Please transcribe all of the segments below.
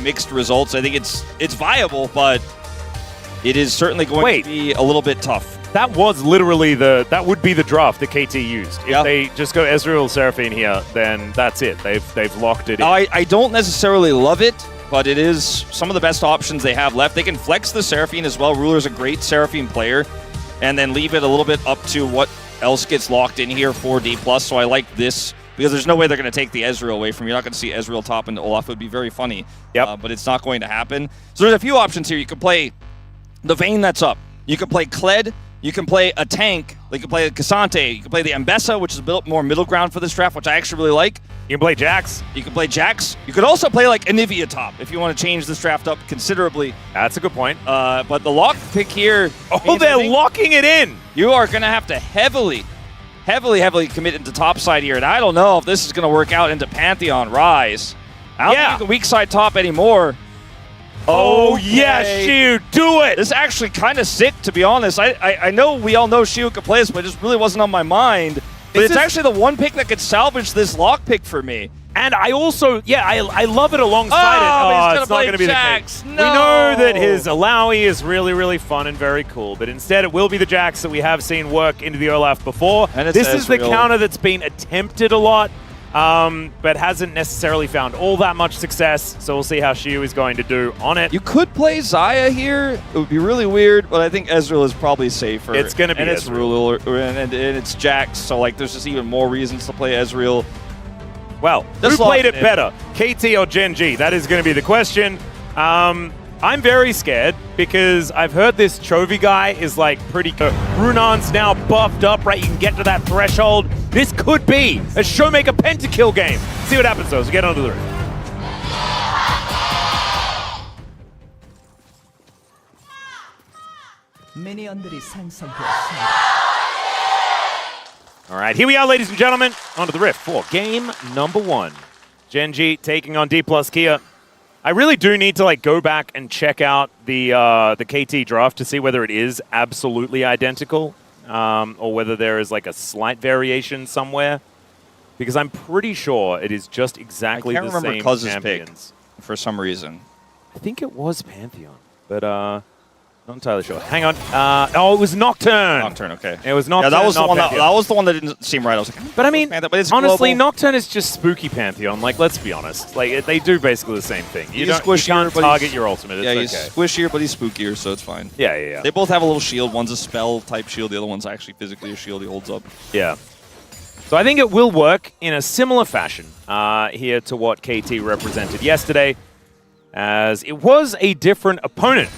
mixed results. I think it's viable, but it is certainly going to be a little bit tough. That was literally that would be the draft that KT used. If they just go Ezreal Seraphine here, then that's it. They've locked it in. I don't necessarily love it, but it is some of the best options they have left. They can flex the Seraphine as well. Ruler's a great Seraphine player, and then leave it a little bit up to what else gets locked in here for DPLUS. So I like this because there's no way they're going to take the Ezreal away from you. You're not going to see Ezreal top into Olaf. It would be very funny, but it's not going to happen. So there's a few options here. You can play the Vayne that's up. You can play Kled. You can play a tank. You can play Cassante. You can play the Ambessa, which is a bit more middle ground for this draft, which I actually really like. You can play Jax. You can play Jax. You could also play like Anivia top if you want to change this draft up considerably. That's a good point. But the lock pick here... Oh, they're locking it in! You are going to have to heavily commit into top side here. And I don't know if this is going to work out into Pantheon Rise. I don't think you can weak side top anymore. Oh, yeah, Shiu, do it! This is actually kind of sick, to be honest. I know we all know Shiu could play this, but it just really wasn't on my mind. But it's actually the one pick that could salvage this lock pick for me. And I also, I love it alongside it. Oh, it's not going to be Jax. the case. No. We know that his Alawi is really, really fun and very cool, but instead it will be the Jax that we have seen work into the Olaf before. And this is the counter that's been attempted a lot, but hasn't necessarily found all that much success, so we'll see how Shiu is going to do on it. You could play Xayah here. It would be really weird, but I think Ezreal is probably safer. It's going to be it's Ruler, and it's Jax, so like there's just even more reasons to play Ezreal. Well, who played it better, KT or Gen.G? That is going to be the question. I'm very scared because I've heard this Chovy guy is like pretty good. Runan's now buffed up, right? You can get to that threshold. This could be a Showmaker pentakill game. See what happens though, so get onto the roof. All right, here we are, ladies and gentlemen, onto the rift for game number 1. Gen.G taking on DPLUS Keria. I really do need to go back and check out the KT draft to see whether it is absolutely identical or whether there is a slight variation somewhere, because I'm pretty sure it is just exactly the same champions. I can't remember Cuz's pick for some reason. I think it was Pantheon, but not entirely sure. Hang on. Oh, it was Nocturne. Nocturne, okay. It was Nocturne. Yeah, that was the one. That was the one that didn't seem right. I was like, but I mean, but it's honestly, global. Nocturne is just spooky Pantheon. Let's be honest. They do basically the same thing. You can't target your ultimate. Yeah, it's he's squishier, but he's spookier, so it's fine. Yeah. They both have a little shield. One's a spell type shield. The other one's actually physically a shield he holds up. Yeah. So I think it will work in a similar fashion here to what KT represented yesterday, as it was a different opponent.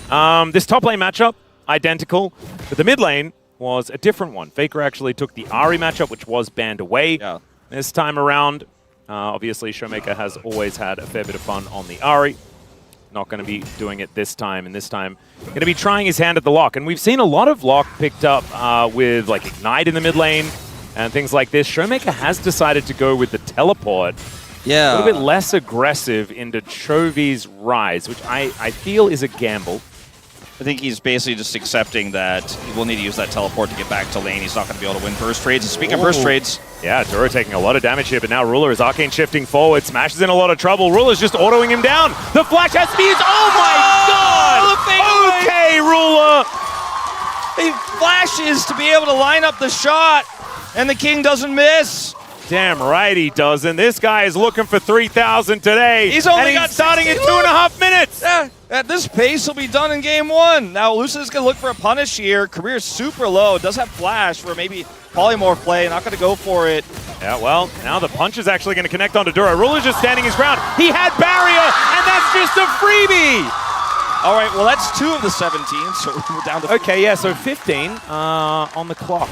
This top lane matchup, identical, but the mid lane was a different one. Faker actually took the Ahri matchup, which was banned away this time around. Obviously, Showmaker has always had a fair bit of fun on the Ahri. Not going to be doing it this time, and this time going to be trying his hand at the lock. And we've seen a lot of lock picked up with Ignite in the mid lane and things like this. Showmaker has decided to go with the teleport. Yeah. A little bit less aggressive into Chovy's Rise, which I feel is a gamble. I think he's basically just accepting that he will need to use that teleport to get back to lane. He's not going to be able to win burst trades. And speaking of burst trades... Yeah, Duro taking a lot of damage here, but now Ruler is arcane shifting forward. Smash is in a lot of trouble. Ruler's just autoing him down. The flash has to be used. Oh my god! Okay, Ruler! He flashes to be able to line up the shot, and the king doesn't miss. Damn right he doesn't. This guy is looking for 3,000 today. He's starting in 2.5 minutes. Yeah, at this pace, he'll be done in game 1. Now, Lucid's going to look for a punish here. Career's super low. Does have flash for maybe polymorph play. Not going to go for it. Yeah, well, now the punch is actually going to connect onto Duro. Ruler's just standing his ground. He had barrier, and that's just a freebie. All right, well, that's 2 of the 17, so we're down to 15. Okay, yeah, so 15 on the clock.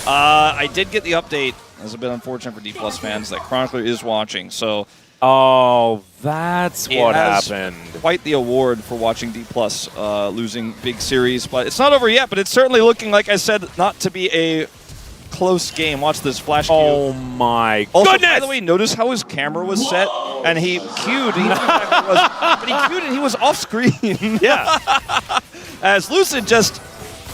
I did get the update. It's a bit unfortunate for DPLUS fans that Chronicler is watching, so... Oh, that's what happened. Quite the award for watching DPLUS losing big series, but it's not over yet, but it's certainly looking, like I said, not to be a close game. Watch this flash cue. Oh my also, goodness! By the way, notice how his camera was set, and he queued. He but he queued and he was off screen. Yeah. As Lucid just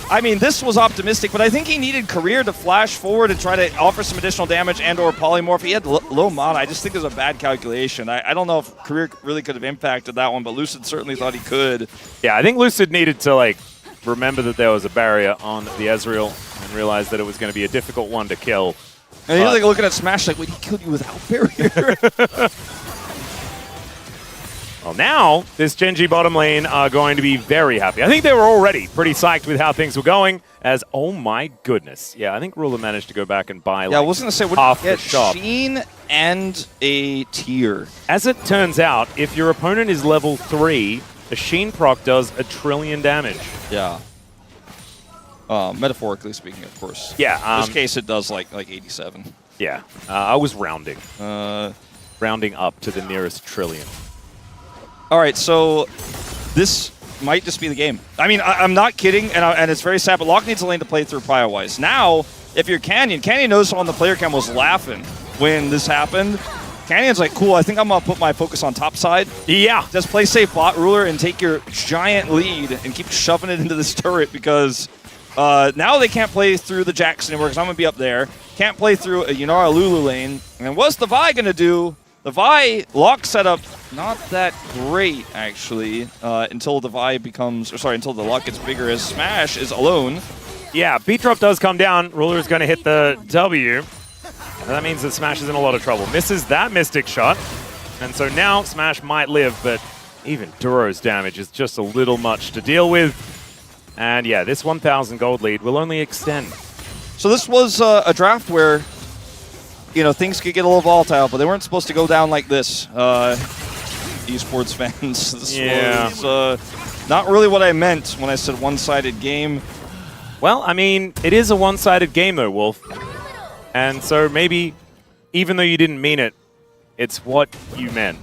I mean, this was optimistic, but I think he needed Keria to flash forward and try to offer some additional damage and or polymorph. He had low mana. I just think it was a bad calculation. I don't know if Keria really could have impacted that one, but Lucid certainly thought he could. Yeah, I think Lucid needed to, like, remember that there was a barrier on the Ezreal and realize that it was going to be a difficult one to kill. And he's like looking at Smash like, wait, he killed you without barrier? Well, now this Gen.G bottom lane are going to be very happy. I think they were already pretty psyched with how things were going. As, oh my goodness. Yeah, I think Ruler managed to go back and buy like I was going to say, what half did you the get? shop. Sheen and a tier. As it turns out, if your opponent is level 3, a Sheen proc does 1 trillion damage. Yeah. Metaphorically speaking, of course. Yeah. In this case, it does like 87. Yeah. I was rounding. Rounding up to the nearest trillion. All right, so this might just be the game. I mean, I'm not kidding, and it's very sad, but Locke needs a lane to play through prio-wise. Now, if you're Canyon knows on the player cam was laughing when this happened. Canyon's like, cool, I think I'm going to put my focus on top side. Yeah. Just play safe bot ruler and take your giant lead and keep shoving it into this turret because now they can't play through the Jax anymore because I'm going to be up there. Can't play through a Yunara Lulu lane. And what's the Vi going to do? The Vi lock setup, not that great, actually, until the Vi becomes, or sorry, until the lock gets bigger as Smash is alone. Yeah, beat drop does come down. Ruler is going to hit the W. And that means that Smash is in a lot of trouble. Misses that Mystic shot. And so now Smash might live, but even Duro's damage is just a little much to deal with. And yeah, this 1,000 gold lead will only extend. So this was a draft where, you know, things could get a little volatile, but they weren't supposed to go down like this. Esports fans, this was not really what I meant when I said one-sided game. Well, I mean, it is a one-sided game though, Wolf. And so maybe, even though you didn't mean it, it's what you meant.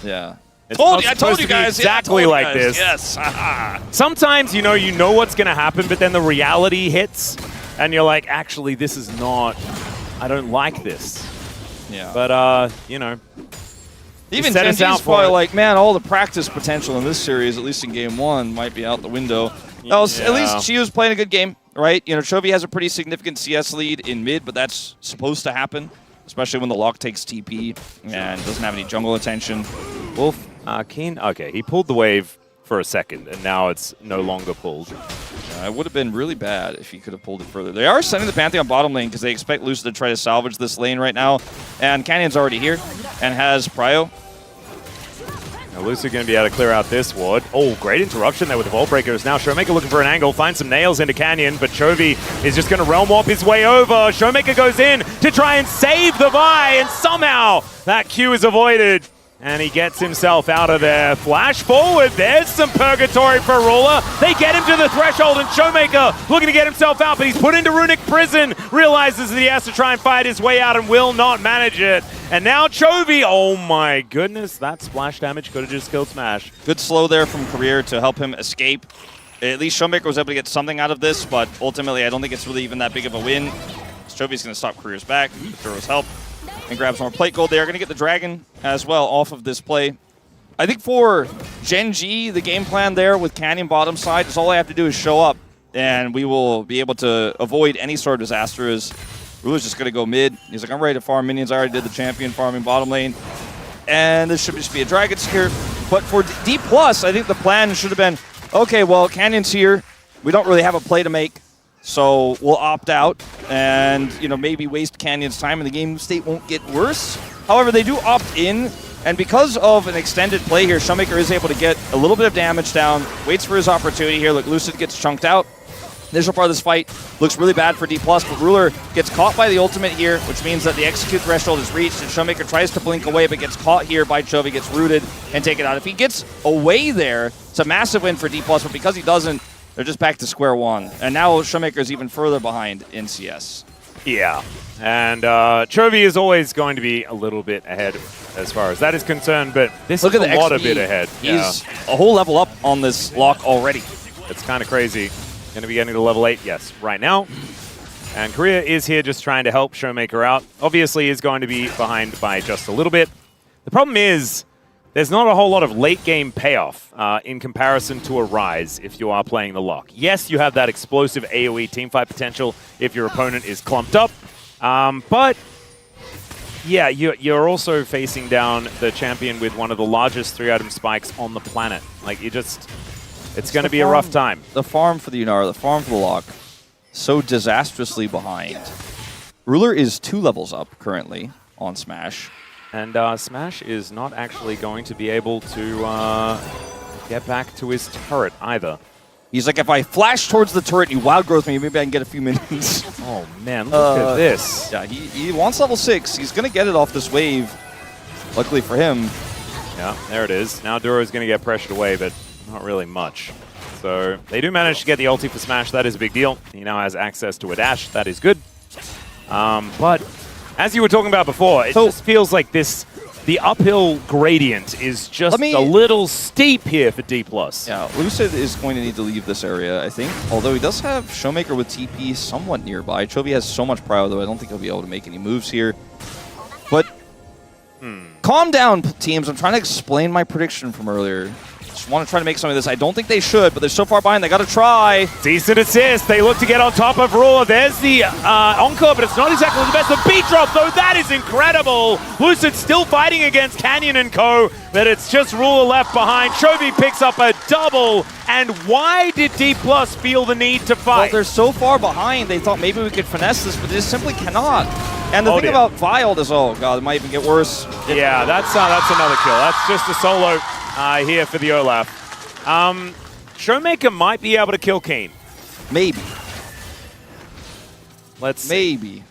Yeah. It's I told you guys. Exactly like this. Yes. Sometimes, you know what's going to happen, but then the reality hits, and you're like, actually, this is not... I don't like this. Yeah. But, you know. Even Gen.G's probably like, man, all the practice potential in this series, at least in game 1, might be out the window. Yeah. At least she was playing a good game, right? You know, Chovy has a pretty significant CS lead in mid, but that's supposed to happen, especially when the lock takes TP and doesn't have any jungle attention. Wolf, Keen, okay, he pulled the wave for a second, and now it's no longer pulled. It would have been really bad if he could have pulled it further. They are sending the Pantheon bottom lane because they expect Lucid to try to salvage this lane right now. And Canyon's already here and has Prio. Now Lucid going to be able to clear out this ward. Oh, great interruption there with the Vault Breakers. Now Showmaker looking for an angle, finds some nails into Canyon, but Chovy is just going to Realm Warp his way over. Showmaker goes in to try and save the Vi, and somehow that Q is avoided. And he gets himself out of there. Flash forward. There's some purgatory for Ruler. They get him to the threshold, and Showmaker looking to get himself out, but he's put into Runic Prison. Realizes that he has to try and fight his way out and will not manage it. And now Chovy, oh my goodness, that splash damage could have just killed Smash. Good slow there from Keria to help him escape. At least Showmaker was able to get something out of this, but ultimately I don't think it's really even that big of a win. Chovy's going to stop Keria's back with Duro's help and grab some more plate gold. They are going to get the Dragon as well off of this play. I think for Gen.G, the game plan there with Canyon bottom side is all I have to do is show up, and we will be able to avoid any sort of disaster. As Ruler's just going to go mid. He's like, I'm ready to farm minions. I already did the champion farming bottom lane. And this should just be a Dragon here. But for DPLUS, I think the plan should have been, okay, well, Canyon's here. We don't really have a play to make. So we'll opt out and, you know, maybe waste Canyon's time and the game state won't get worse. However, they do opt in, and because of an extended play here, Showmaker is able to get a little bit of damage down, waits for his opportunity here. Look, Lucid gets chunked out. Initial part of this fight looks really bad for DPLUS, but Ruler gets caught by the ultimate here, which means that the execute threshold is reached, and Showmaker tries to blink away, but gets caught here by Chovy, gets rooted, and taken out. If he gets away there, it's a massive win for DPLUS, but because he doesn't, they're just back to square one. And now Showmaker is even further behind in CS. Yeah. And Chovy is always going to be a little bit ahead as far as that is concerned, but this is a lot of bit ahead. He's a whole level up on this lock already. It's kind of crazy. Going to be getting to level 8, yes, right now. And Keria is here just trying to help Showmaker out. Obviously is going to be behind by just a little bit. The problem is, there's not a whole lot of late-game payoff in comparison to a Rise if you are playing the lock. Yes, you have that explosive AoE teamfight potential if your opponent is clumped up, but yeah, you're also facing down the champion with one of the largest 3-item spikes on the planet. Like, it's going to be a rough time. The farm for the Unar, the farm for the lock, so disastrously behind. Ruler is 2 levels up currently on Smash. And Smash is not actually going to be able to get back to his turret either. He's like, if I flash towards the turret and you wild growth me, maybe I can get a few minions. Oh man, look at this. Yeah, he wants level 6. He's going to get it off this wave, luckily for him. Yeah, there it is. Now Duro's going to get pressured away, but not really much. So they do manage to get the ulti for Smash. That is a big deal. He now has access to a dash. That is good. But as you were talking about before, it just feels like the uphill gradient is just a little steep here for DPLUS. Yeah, Lucid is going to need to leave this area, I think. Although he does have Showmaker with TP somewhat nearby. Chovy has so much prio, though I don't think he'll be able to make any moves here. But calm down, teams. I'm trying to explain my prediction from earlier. Just want to try to make some of this. I don't think they should, but they're so far behind. They got to try. Decent assist. They look to get on top of Raw. There's the Encore, but it's not exactly the best. The beat drop, though, that is incredible. Lucid still fighting against Canyon and Co., but it's just Ruler left behind. Chovy picks up a double. And why did DPLUS feel the need to fight? Well, they're so far behind. They thought maybe we could finesse this, but they just simply cannot. And the thing about Wild is, oh god, it might even get worse. Yeah, that's another kill. That's just a solo here for the Olaf. Showmaker might be able to kill Keen. Maybe. Let's see. Maybe.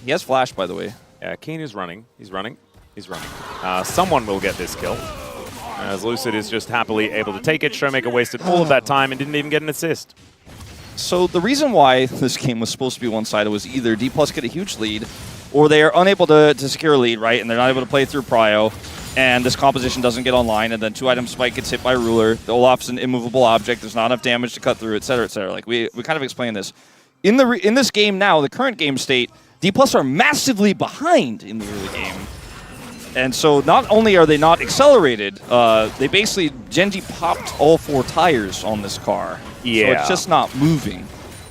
He has flash, by the way. Yeah, Keen is running. He's running. He's running. Someone will get this kill. As Lucid is just happily able to take it. Showmaker wasted all of that time and didn't even get an assist. So the reason why this game was supposed to be one-sided was either DPLUS get a huge lead, or they are unable to secure a lead, right? And they're not able to play through prio, and this composition doesn't get online, and then 2-item spike gets hit by Ruler. The Olaf's an immovable object. There's not enough damage to cut through, etc., etc. Like we kind of explained this. In this game now, the current game state, DPLUS are massively behind in the early game. And so not only are they not accelerated, they basically, Gen.G popped all 4 tires on this car. Yeah. So it's just not moving.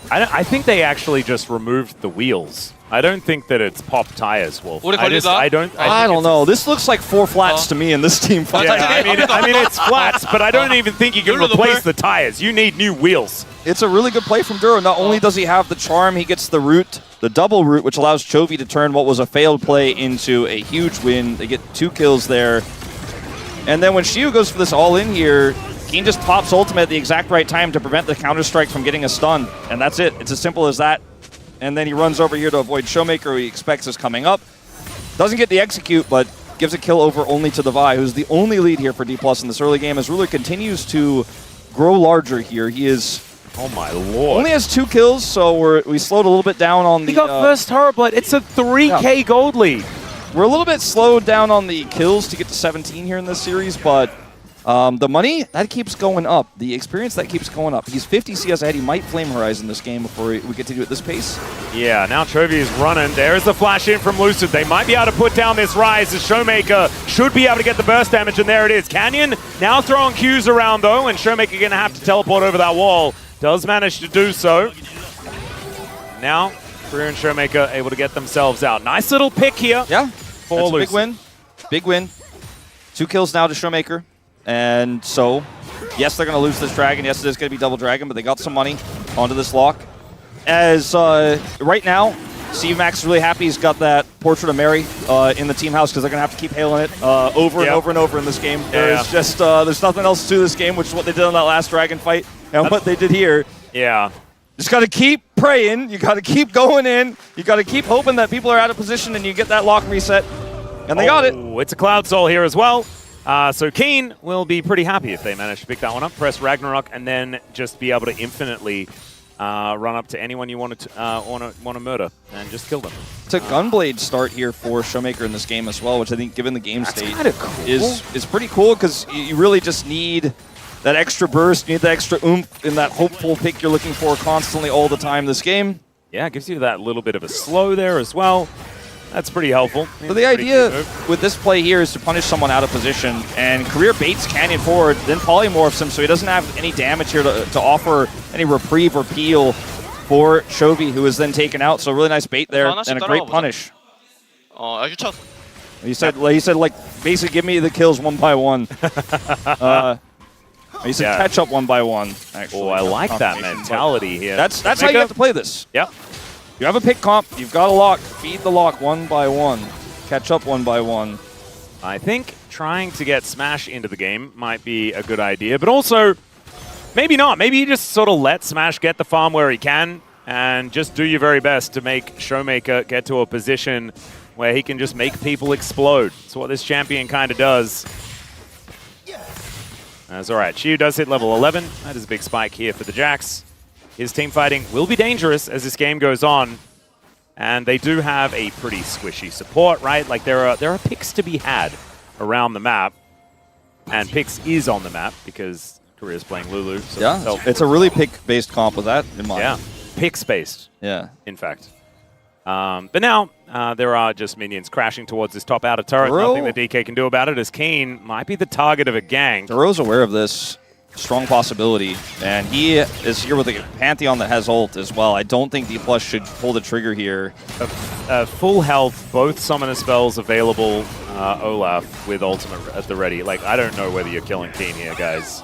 I think they actually just removed the wheels. I don't think that it's pop tires, Wolf. I don't know. This looks like 4 flats to me in this team fight. Yeah, I mean it's flats, but I don't even think you can replace the tires. You need new wheels. It's a really good play from Duro. Not only does he have the charm, he gets the root, the double root, which allows Chovy to turn what was a failed play into a huge win. They get 2 kills there. And then when Shiu goes for this all-in here, Keen just pops ultimate at the exact right time to prevent the counter-strike from getting a stun. And that's it. It's as simple as that. And then he runs over here to avoid Showmaker, who he expects is coming up. Doesn't get the execute, but gives a kill over only to the Vi, who's the only lead here for DPLUS in this early game. As Ruler continues to grow larger here, he is... Oh my lord. Only has 2 kills, so we slowed a little bit down on the... He got first Horror Blood. It's a 3K gold lead. We're a little bit slowed down on the kills to get to 17 here in this series, but the money, that keeps going up. The experience, that keeps going up. He's 50 CS ahead. He might Flame Horizon this game before we get to do it at this pace. Yeah, now Chovy is running. There's the flash in from Lucid. They might be able to put down this Rise. The Showmaker should be able to get the burst damage, and there it is. Canyon now throwing Qs around, though, and Showmaker going to have to teleport over that wall. Does manage to do so. Now, Keria and Showmaker able to get themselves out. Nice little pick here. Yeah, for that's a Lucid. big win. Big win. 2 kills now to Showmaker. And so, yes, they're going to lose this dragon. Yes, it is going to be double dragon, but they got some money onto this lock. As right now, Steve Max is really happy he's got that Portrait of Mary in the team house because they're going to have to keep hailing it over and over and over in this game. There's just there's nothing else to this game, which is what they did on that last dragon fight and what they did here. Yeah. Just got to keep praying. You got to keep going in. You got to keep hoping that people are out of position and you get that lock reset. And they got it. It's a Cloud Soul here as well. So Keen will be pretty happy if they manage to pick that one up, press Ragnarok, and then just be able to infinitely run up to anyone you want to murder and just kill them. It's a Gunblade start here for Showmaker in this game as well, which I think, given the game state, cool. is pretty cool because you really just need that extra burst, you need that extra oomph in that hopeful pick you're looking for constantly all the time this game. Yeah, it gives you that little bit of a slow there as well. That's pretty helpful. So the idea with this play here is to punish someone out of position, and Keria baits Canyon forward, then polymorphs him so he doesn't have any damage here to offer any reprieve or peel for Chovy, who is then taken out. So really nice bait there and a great punish. He said like basically give me the kills one by one. He said catch up one by one. Actually, I like that mentality here. That's how you have to play this. Yep. You have a pick comp, you've got a lock, feed the lock one by one, catch up one by one. I think trying to get Smash into the game might be a good idea, but also maybe not. Maybe you just sort of let Smash get the farm where he can and just do your very best to make Showmaker get to a position where he can just make people explode. That's what this champion kind of does. That's all right. Shiu does hit level 11. That is a big spike here for the Jax. His team fighting will be dangerous as this game goes on. And they do have a pretty squishy support, right? Like there are picks to be had around the map. And Pix is on the map because Keria's playing Lulu. So yeah, it's a really pick-based comp with that in mind. Yeah, Pix-based. Yeah. In fact. But now there are just minions crashing towards this top outer turret. Nothing that DK can do about it, as Keen might be the target of a gang. Duro's aware of this strong possibility, and he is here with a Pantheon that has ult as well. I don't think DPLUS should pull the trigger here. Full health, both summoner spells available, Olaf with ultimate at the ready. Like, I don't know whether you're killing Keen here, guys.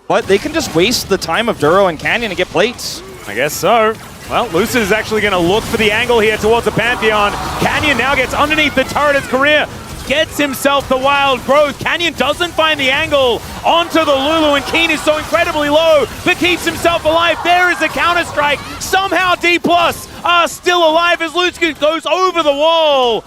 But they can just waste the time of Duro and Canyon to get plates. I guess so. Well, Lucid is actually going to look for the angle here towards the Pantheon. Canyon now gets underneath the turret as Keria gets himself the wild growth. Canyon doesn't find the angle onto the Lulu, and Keen is so incredibly low, but keeps himself alive. There is a counter-strike. Somehow DPLUS are still alive as Lucid goes over the wall.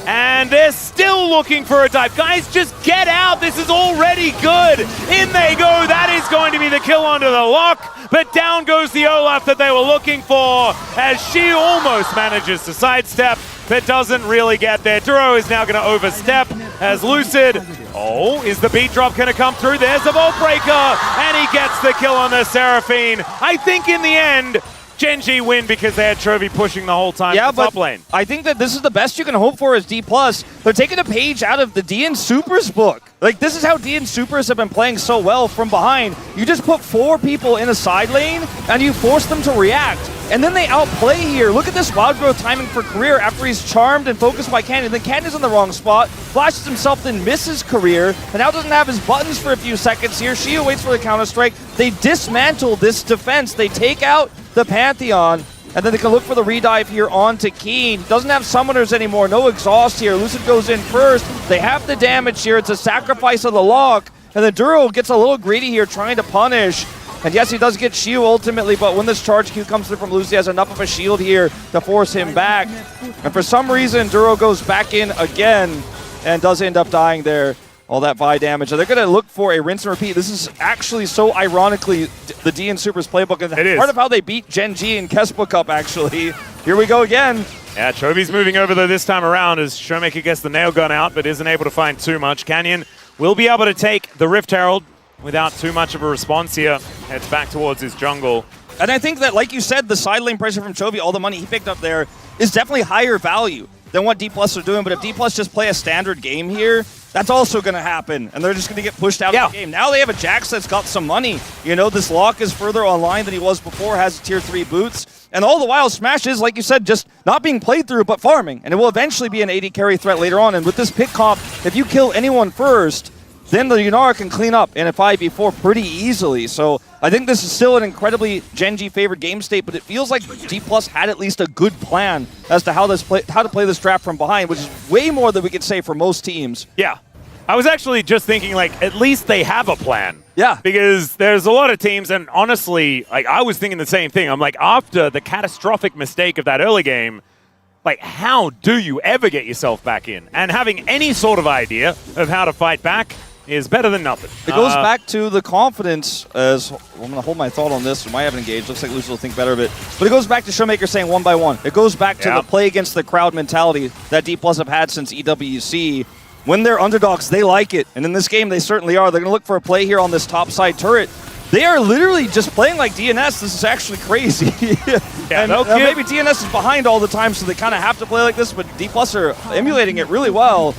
And they're still looking for a dive. Guys, just get out. This is already good. In they go. That is going to be the kill onto the lock. But down goes the Olaf that they were looking for as she almost manages to sidestep, but doesn't really get there. Duro is now going to overstep as Lucid. Oh, is the beat drop going to come through? There's the Vault Breaker, and he gets the kill on the Seraphine. I think in the end, Gen.G win because they had Chovy pushing the whole time in the top lane. I think that this is the best you can hope for as DPLUS. They're taking a page out of the DN Supers book. Like, this is how DN Supers have been playing so well from behind. You just put 4 people in a side lane, and you force them to react. And then they outplay here. Look at this wild growth timing for Keria after he's charmed and focused by Canyon. Then Canyon's in the wrong spot, flashes himself, then misses Keria, and now doesn't have his buttons for a few seconds here. Shiu waits for the counter-strike. They dismantle this defense. They take out the Pantheon, and then they can look for the redive here onto Keen. Doesn't have summoners anymore, no exhaust here. Lucid goes in first. They have the damage here. It's a sacrifice of the lock, and then Duro gets a little greedy here trying to punish. And yes, he does get Shiu ultimately, but when this charge Q comes through from Lucy, he has enough of a shield here to force him back. And for some reason, Duro goes back in again and does end up dying there. All that Vi damage. And they're going to look for a rinse and repeat. This is actually so ironically the DN Supers playbook. And part of how they beat Gen.G in Kespa Cup, actually. Here we go again. Yeah, Chovy's moving over though this time around as Showmaker gets the nail gun out, but isn't able to find too much. Canyon will be able to take the Rift Herald without too much of a response here. Heads back towards his jungle. And I think that, like you said, the side lane pressure from Chovy, all the money he picked up there, is definitely higher value than what DPLUS are doing. But if DPLUS just play a standard game here, that's also going to happen. And they're just going to get pushed out of the game. Now they have a Jax that's got some money. You know, this lock is further online than he was before, has tier 3 boots. And all the while, Smash is, like you said, just not being played through, but farming. And it will eventually be an AD carry threat later on. And with this pick comp, if you kill anyone first, then the Yunara can clean up in a 5v4 pretty easily. So I think this is still an incredibly Gen.G favored game state, but it feels like DPLUS had at least a good plan as to how to play this draft from behind, which is way more than we could say for most teams. Yeah. I was actually just thinking, like, at least they have a plan. Yeah. Because there's a lot of teams, and honestly, like, I was thinking the same thing. I'm like, after the catastrophic mistake of that early game, like, how do you ever get yourself back in? And having any sort of idea of how to fight back is better than nothing. It goes back to the confidence, as I'm going to hold my thought on this. We might have engaged. Looks like Lucy will think better of it. But it goes back to Showmaker saying 1 by 1. It goes back to the play against the crowd mentality that DPLUS have had since EWC. When they're underdogs, they like it. And in this game, they certainly are. They're going to look for a play here on this top side turret. They are literally just playing like DNS. This is actually crazy. Yeah, and maybe DNS is behind all the time, so they kind of have to play like this, but DPLUS are emulating it really well.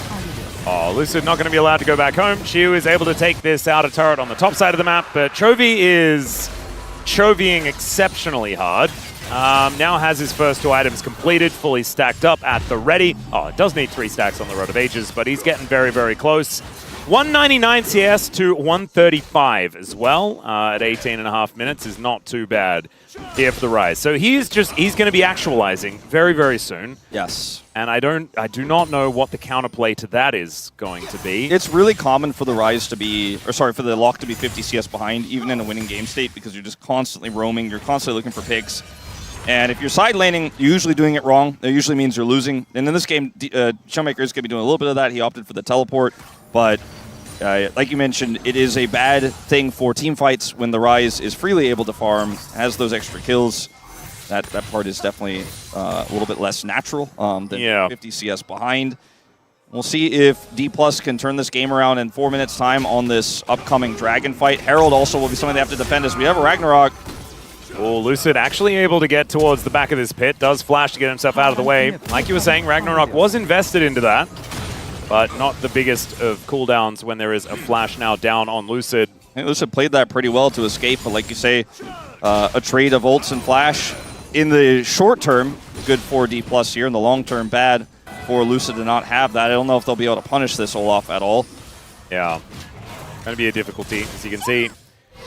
Oh, Lucid not going to be allowed to go back home. Shu is able to take this outer turret on the top side of the map, but Chovy is Chovying exceptionally hard. Now has his first 2 items completed, fully stacked up at the ready. Oh, it does need 3 stacks on the Road of Ages, but he's getting very, very close. 199 CS to 135 as well at 18.5 minutes is not too bad here for the Rise. So he's going to be actualizing very, very soon. Yes. And I do not know what the counterplay to that is going to be. It's really common for the Rise to be, or sorry, for the Lock to be 50 CS behind, even in a winning game state, because you're just constantly roaming, you're constantly looking for picks. And if you're side laning, you're usually doing it wrong. That usually means you're losing. And in this game, Showmaker is going to be doing a little bit of that. He opted for the teleport, but like you mentioned, it is a bad thing for team fights when the Rise is freely able to farm, has those extra kills. That part is definitely a little bit less natural than 50 CS behind. We'll see if DPLUS can turn this game around in 4 minutes' time on this upcoming Dragon fight. Herald also will be something they have to defend as we have a Ragnarok. Oh, Lucid actually able to get towards the back of this pit. Does flash to get himself out of the way. Like you were saying, Ragnarok was invested into that, but not the biggest of cooldowns when there is a flash now down on Lucid. I think Lucid played that pretty well to escape, but like you say, a trade of ults and flash in the short term, good for DPLUS here. In the long term, bad for Lucid to not have that. I don't know if they'll be able to punish this Olaf at all. Yeah, going to be a difficulty, as you can see.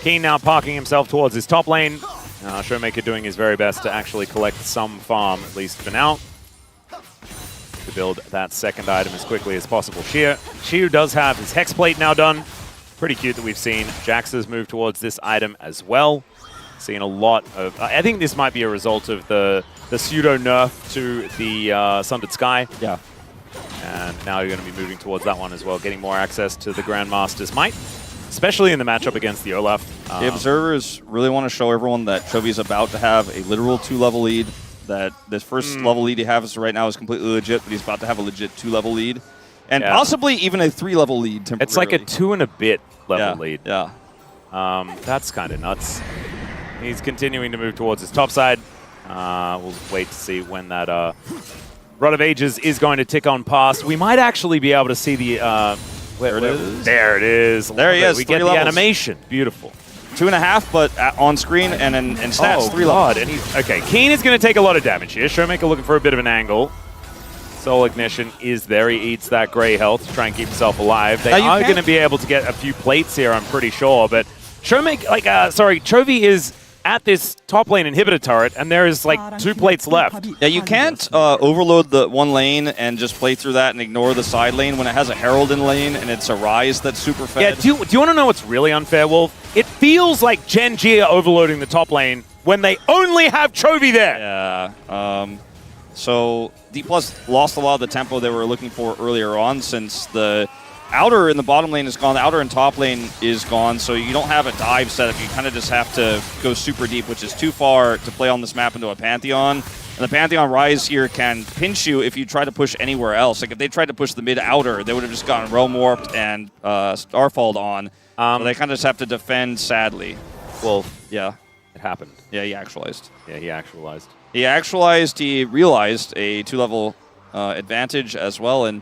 Keen now parking himself towards his top lane. Showmaker doing his very best to actually collect some farm, at least for now, to build that second item as quickly as possible. Shiu does have his Hex Plate now done. Pretty cute that we've seen Jax's move towards this item as well. Seeing a lot of... I think this might be a result of the pseudo nerf to the Sundered Sky. Yeah. And now you're going to be moving towards that one as well, getting more access to the Grandmaster's might, especially in the matchup against the Olaf. The observers really want to show everyone that Chovy's about to have a literal 2-level lead, that this first level lead he has right now is completely legit, but he's about to have a legit 2-level lead, and possibly even a 3-level lead temporarily. It's like a 2 and a bit level lead. Yeah. That's kind of nuts. He's continuing to move towards his top side. We'll wait to see when that Rod of Ages is going to tick on past. We might actually be able to see the... There it is. There it is. There he is. We get the animation. Beautiful. 2.5, but on screen and in stats, 3 levels. And he's, okay, Keen is going to take a lot of damage here. Showmaker looking for a bit of an angle. Soul Ignition is there. He eats that gray health to try and keep himself alive. They are going to be able to get a few plates here, I'm pretty sure. But Chovy is at this top lane inhibitor turret, and there is like 2 plates left. Yeah, you can't overload the one lane and just play through that and ignore the side lane when it has a Herald in lane and it's a Rise that's super fed. Yeah, do you want to know what's really unfair, Wolf? It feels like Gen.G are overloading the top lane when they only have Chovy there. Yeah. So DPLUS lost a lot of the tempo they were looking for earlier on, since the outer in the bottom lane is gone, the outer and top lane is gone, so you don't have a dive setup. You kind of just have to go super deep, which is too far to play on this map into a Pantheon. And the Pantheon Rise here can pinch you if you try to push anywhere else. Like if they tried to push the mid-outer, they would have just gotten Realm Warped and Starfalled on. So they kind of just have to defend, sadly. Well, yeah. It happened. Yeah, he actualized. Yeah, he actualized. He actualized, he realized a 2-level advantage as well. And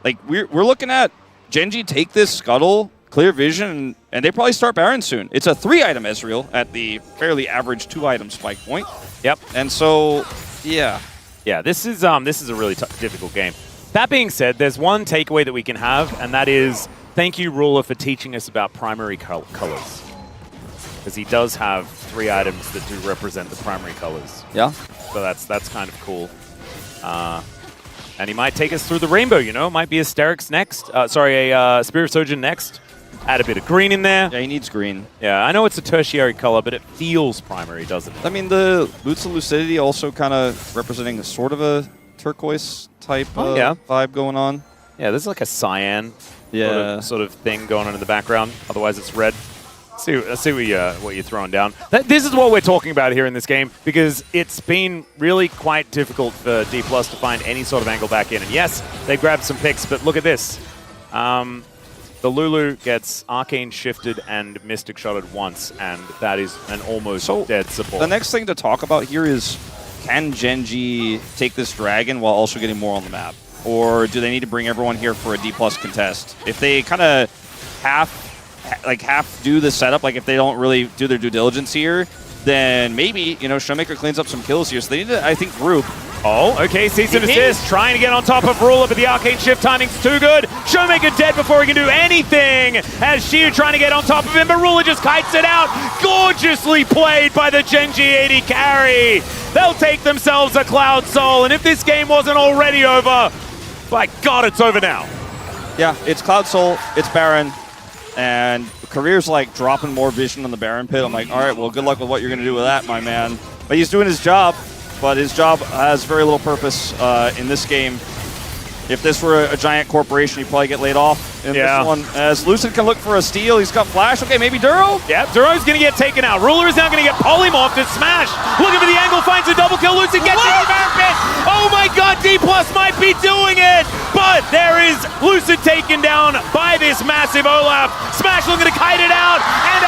like we're looking at Gen.G take this Scuttle, clear vision, and they probably start Baron soon. It's a 3-item Ezreal at the fairly average 2-item spike point. Yep. And so, yeah. Yeah, this is a really difficult game. That being said, there's one takeaway that we can have, and that is thank you, Ruler, for teaching us about primary colors. Because he does have 3 items that do represent the primary colors. Yeah. So that's kind of cool. And he might take us through the rainbow, you know? Might be a Sterix next. a Spirit Surgeon next. Add a bit of green in there. Yeah, he needs green. Yeah, I know it's a tertiary color, but it feels primary, doesn't it? I mean, the Boots of Lucidity also kind of representing a sort of a turquoise type vibe going on. Yeah, there's like a cyan sort of thing going on in the background. Otherwise, it's red. Let's see what you're throwing down. This is what we're talking about here in this game, because it's been really quite difficult for DPLUS to find any sort of angle back in. And yes, they grabbed some picks, but look at this. The Lulu gets Arcane shifted and Mystic shotted once, and that is an almost dead support. The next thing to talk about here is, can Gen.G take this dragon while also getting more on the map? Or do they need to bring everyone here for a D+ contest? If they kind of half do the setup, like if they don't really do their due diligence here, then maybe, you know, Showmaker cleans up some kills here. So they need to, I think, group. Oh, okay, cease and desist, trying to get on top of Ruler, but the Arcane shift timing's too good. Showmaker dead before he can do anything, as Shiu trying to get on top of him, but Ruler just kites it out. Gorgeously played by the Gen.G AD carry. They'll take themselves a Cloud Soul, and if this game wasn't already over, by God, it's over now. Yeah, it's Cloud Soul, it's Baron, and Career's like dropping more vision on the Baron pit. I'm like, all right, well, good luck with what you're going to do with that, my man. But he's doing his job. But his job has very little purpose in this game. If this were a giant corporation, he'd probably get laid off in this one. As Lucid can look for a steal, he's got Flash. Okay, maybe Duro? Yeah, Duro's going to get taken out. Ruler is now going to get polymorphed and smashed. Looking for the angle, finds a double kill. Lucid gets into the Baron pit. Oh my God, DPLUS might be doing it. But there is Lucid taken down by this massive Olaf. Smash looking to kite it out. And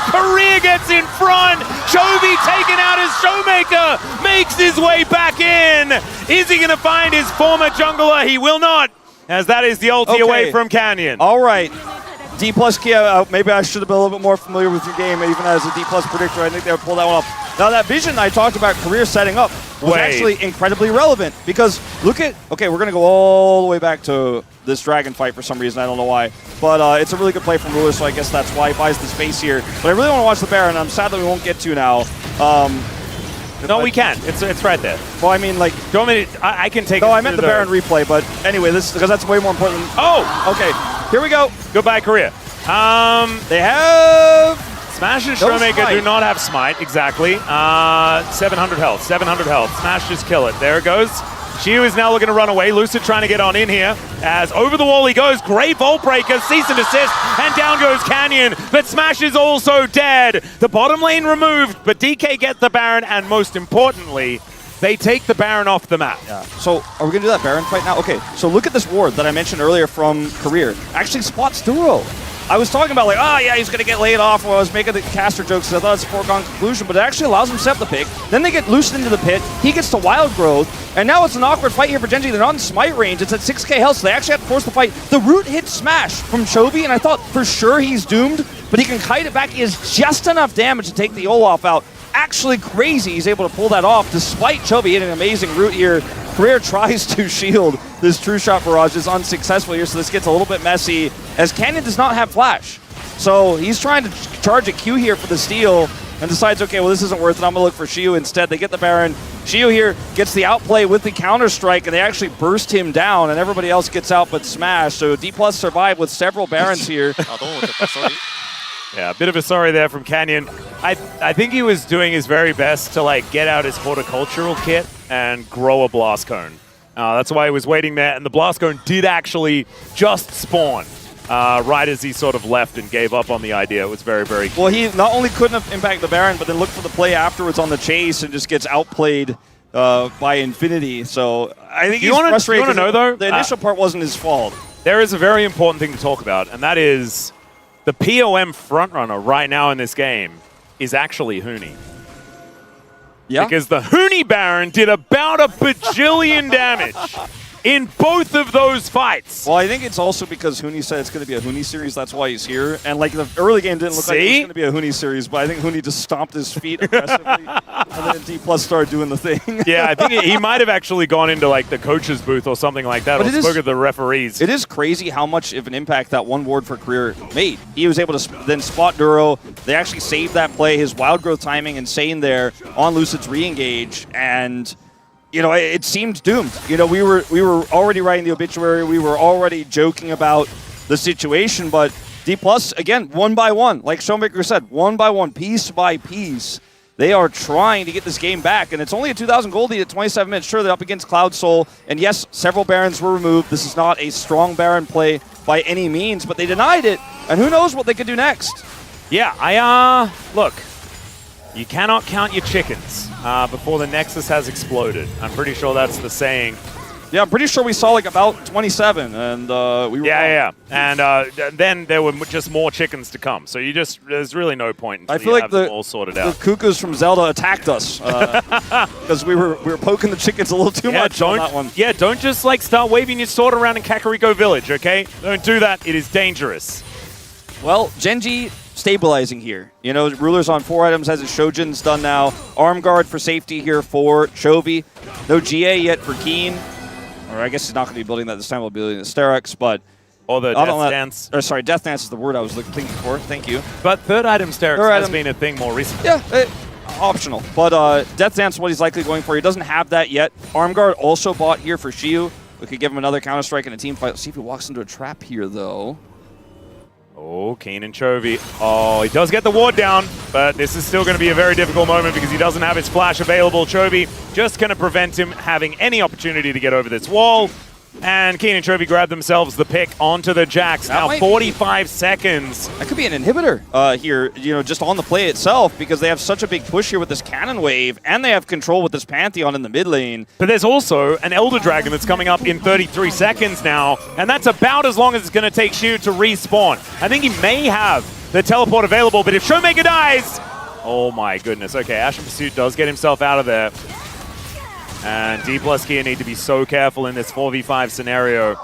Keria gets in front. Chovy taken out as Showmaker makes his way back in. Is he going to find his former jungler? He will not, as that is the ulti away from Canyon. All right. D+ Kia, maybe I should have been a little bit more familiar with your game, even as a D+ predictor. I think they would pull that one off. Now, that vision I talked about Career setting up was actually incredibly relevant, because look at, okay, we're going to go all the way back to this dragon fight for some reason. I don't know why. But it's a really good play from Ruler, so I guess that's why he buys the space here. But I really want to watch the Baron. I'm sad that we won't get to now. No, we can. It's right there. Well, I mean, like... Do you want me to, I can take it. No, I meant the Baron replay, but anyway, this because that's way more important than... Oh! Okay, here we go. Goodbye, Keria. They have... Smash and Showmaker do not have Smite, exactly. 700 health, 700 health. Smash just kill it. There it goes. Shiu is now looking to run away. Lucid trying to get on in here. As over the wall he goes. Great Vault Breaker, cease and desist, and down goes Canyon. But Smash is also dead. The bottom lane removed, but DK get the Baron, and most importantly, they take the Baron off the map. Yeah. So are we going to do that Baron fight now? Okay, so look at this ward that I mentioned earlier from Career. Actually spots Duro. I was talking about like, oh yeah, he's going to get laid off while I was making the caster jokes because I thought it's a foregone conclusion, but it actually allows him to set the pick. Then they get loosed into the pit. He gets to Wild Growth, and now it's an awkward fight here for Gen.G. They're not in smite range. It's at 6k health, so they actually have to force the fight. The root hit smash from Chovy, and I thought for sure he's doomed, but he can kite it back. He has just enough damage to take the Olaf out. Actually crazy he's able to pull that off despite Chovy hitting an amazing root here. Career tries to shield this True Shot barrage, is unsuccessful here, so this gets a little bit messy as Canyon does not have Flash. So he's trying to charge a Q here for the steal and decides, okay, well, this isn't worth it. I'm going to look for Shiu instead. They get the Baron. Shiu here gets the outplay with the Counter-Strike, and they actually burst him down, and everybody else gets out but Smash. So D+ survived with several Barons here. Yeah, a bit of a sorry there from Canyon. I think he was doing his very best to like get out his horticultural kit and grow a Blast Cone. That's why he was waiting there, and the Blast Cone did actually just spawn. Right as he sort of left and gave up on the idea. It was very, very cool. Well, he not only couldn't have impacted the Baron, but then looked for the play afterwards on the chase and just gets outplayed by Infinity. So I think he's frustrated. You want to know, though? The initial part wasn't his fault. There is a very important thing to talk about, and that is the POM frontrunner right now in this game is actually Huni. Yeah. Because the Huni Baron did about a bajillion damage in both of those fights. Well, I think it's also because Huni said it's going to be a Huni series. That's why he's here. And like the early game didn't look like it was going to be a Huni series, but I think Huni just stomped his feet aggressively, and then D+ started doing the thing. Yeah, I think he might have actually gone into like the coach's booth or something like that, or spoke to the referees. It is crazy how much of an impact that one ward for Career made. He was able to then spot Duro. They actually saved that play. His Wild Growth timing insane there on Lucid's re-engage, and you know, it seemed doomed. You know, we were already writing the obituary. We were already joking about the situation, but D+, again, one by one, like Showmaker said, one by one, piece by piece, they are trying to get this game back, and it's only a 2,000 gold lead at 27 minutes. Sure, they're up against Cloud Soul, and yes, several Barons were removed. This is not a strong Baron play by any means, but they denied it, and who knows what they could do next. Yeah, look, you cannot count your chickens before the Nexus has exploded. I'm pretty sure that's the saying Yeah, I'm pretty sure we saw like about 27, and we were Yeah. And then there were just more chickens to come. So there's really no point until I feel you like have them all sorted out. The cuckoos from Zelda attacked us because we were poking the chickens a little too much on that one. Yeah, don't just like start waving your sword around in Kakariko Village, okay? Don't do that. It is dangerous. Well, Gen.G stabilizing here. You know, Ruler's on 4 items, has his Shojin's done now. Arm guard for safety here for Chovy. No GA yet for Keen. Or I guess he's not going to be building that this time. We'll be building the Sterix, but... Or the Death Dance. Sorry, Death Dance is the word I was thinking for. Thank you. But third item Sterix has been a thing more recently. Yeah, optional. But Death Dance is what he's likely going for. He doesn't have that yet. Arm guard also bought here for Shiyu. We could give him another Counter-Strike in a team fight. Let's see if he walks into a trap here, though. Oh, Keen and Chovy. Oh, he does get the ward down, but this is still going to be a very difficult moment because he doesn't have his flash available. Chovy just going to prevent him having any opportunity to get over this wall. And Keen and Chovy grab themselves the pick onto the Jax. Now 45 seconds. That could be an inhibitor here, you know, just on the play itself because they have such a big push here with this cannon wave and they have control with this Pantheon in the mid lane. But there's also an Elder Dragon that's coming up in 33 seconds now, and that's about as long as it's going to take Shiyu to respawn. I think he may have the teleport available, but if Showmaker dies... Oh my goodness. Okay, Ashen Pursuit does get himself out of there. And DPLUS Gear need to be so careful in this 4v5 scenario.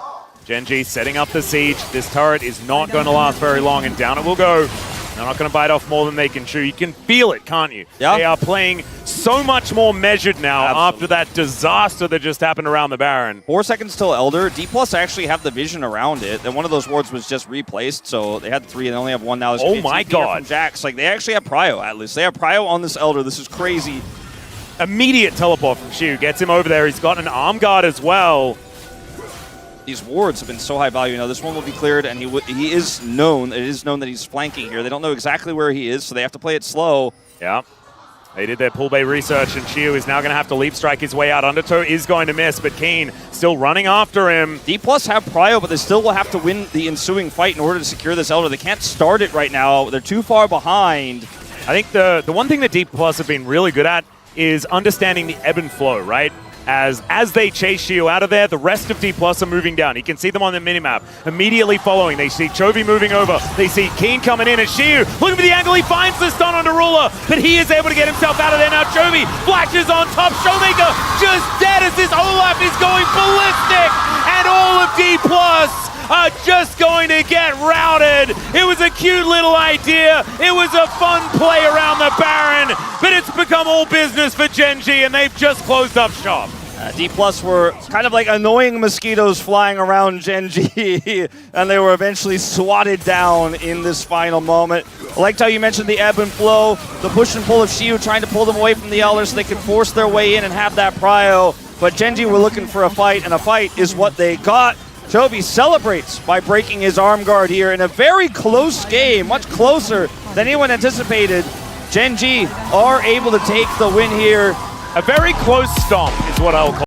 Gen.G setting up the siege. This turret is not going to last very long, and down it will go. They're not going to bite off more than they can chew. You can feel it, can't you? Yeah. They are playing so much more measured now after that disaster that just happened around the Baron. 4 seconds till Elder. DPLUS actually have the vision around it. And one of those wards was just replaced, so they had 3 and they only have 1 now. Oh my god. From Jax. Like, they actually have Prio, at least. They have Prio on this Elder. This is crazy. Immediate teleport from Shiyu gets him over there. He's got an arm guard as well. These wards have been so high value. Now this one will be cleared, and he is known. It is known that he's flanking here. They don't know exactly where he is, so they have to play it slow. Yeah. They did their pull bay research, and Shiyu is now going to have to leap strike his way out. Undertow is going to miss, but Keen still running after him. DPLUS have Prio, but they still will have to win the ensuing fight in order to secure this Elder. They can't start it right now. They're too far behind. I think the one thing that DPLUS have been really good at is understanding the ebb and flow, right? As they chase Shiyu out of there, the rest of DPLUS are moving down. You can see them on the minimap. Immediately following, they see Chovy moving over. They see Keen coming in, and Shiyu, looking for the angle, he finds the stun onto Ruler, but he is able to get himself out of there. Now Chovy flashes on top. Showmaker just dead as this Olaf is going ballistic, and all of DPLUS are just going to get routed. It was a cute little idea. It was a fun play around the Baron, but it's become all business for Gen.G, and they've just closed up shop. DPLUS were kind of like annoying mosquitoes flying around Gen.G, and they were eventually swatted down in this final moment. I liked how you mentioned the ebb and flow, the push and pull of Shiyu trying to pull them away from the Elder so they could force their way in and have that Prio. But Gen.G were looking for a fight, and a fight is what they got. Chovy celebrates by breaking his arm guard here in a very close game, much closer than anyone anticipated. Gen.G are able to take the win here. A very close stomp is what I'll call